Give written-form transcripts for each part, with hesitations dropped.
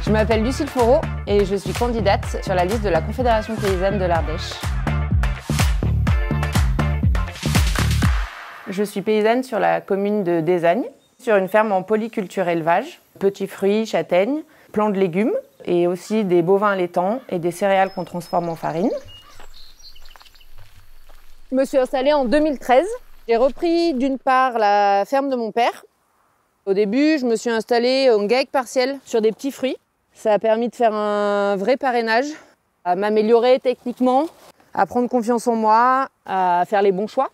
Je m'appelle Lucille Foreau et je suis candidate sur la liste de la Confédération paysanne de l'Ardèche. Je suis paysanne sur la commune de Désagne, sur une ferme en polyculture élevage, petits fruits, châtaignes, plants de légumes et aussi des bovins allaitants et des céréales qu'on transforme en farine. Je me suis installée en 2013. J'ai repris d'une part la ferme de mon père. Au début, je me suis installée en GAEC partiel sur des petits fruits. Ça a permis de faire un vrai parrainage, à m'améliorer techniquement, à prendre confiance en moi, à faire les bons choix.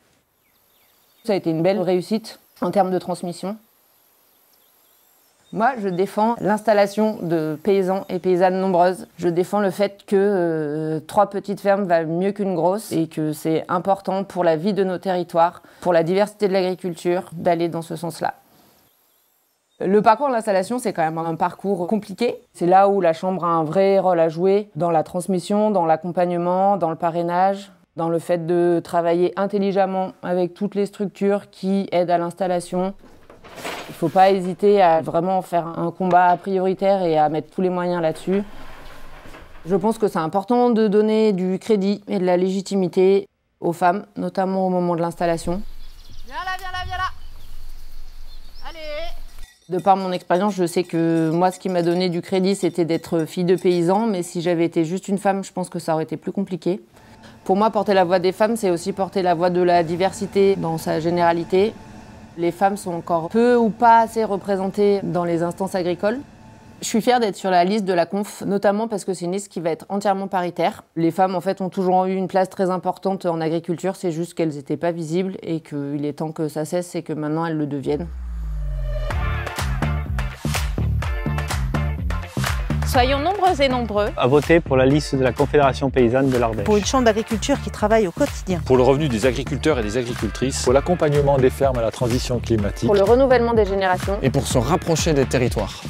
Ça a été une belle réussite en termes de transmission. Moi, je défends l'installation de paysans et paysannes nombreuses. Je défends le fait que 3 petites fermes valent mieux qu'une grosse et que c'est important pour la vie de nos territoires, pour la diversité de l'agriculture, d'aller dans ce sens-là. Le parcours de l'installation, c'est quand même un parcours compliqué. C'est là où la Chambre a un vrai rôle à jouer dans la transmission, dans l'accompagnement, dans le parrainage, dans le fait de travailler intelligemment avec toutes les structures qui aident à l'installation. Il ne faut pas hésiter à vraiment faire un combat prioritaire et à mettre tous les moyens là-dessus. Je pense que c'est important de donner du crédit et de la légitimité aux femmes, notamment au moment de l'installation. Viens là, viens là, viens là. Allez. De par mon expérience, je sais que moi, ce qui m'a donné du crédit, c'était d'être fille de paysan, mais si j'avais été juste une femme, je pense que ça aurait été plus compliqué. Pour moi, porter la voix des femmes, c'est aussi porter la voix de la diversité dans sa généralité. Les femmes sont encore peu ou pas assez représentées dans les instances agricoles. Je suis fière d'être sur la liste de la Conf, notamment parce que c'est une liste qui va être entièrement paritaire. Les femmes, en fait, ont toujours eu une place très importante en agriculture, c'est juste qu'elles n'étaient pas visibles et qu'il est temps que ça cesse et que maintenant elles le deviennent. Soyons nombreuses et nombreux à voter pour la liste de la Confédération paysanne de l'Ardèche. Pour une chambre d'agriculture qui travaille au quotidien. Pour le revenu des agriculteurs et des agricultrices. Pour l'accompagnement des fermes à la transition climatique. Pour le renouvellement des générations. Et pour se rapprocher des territoires.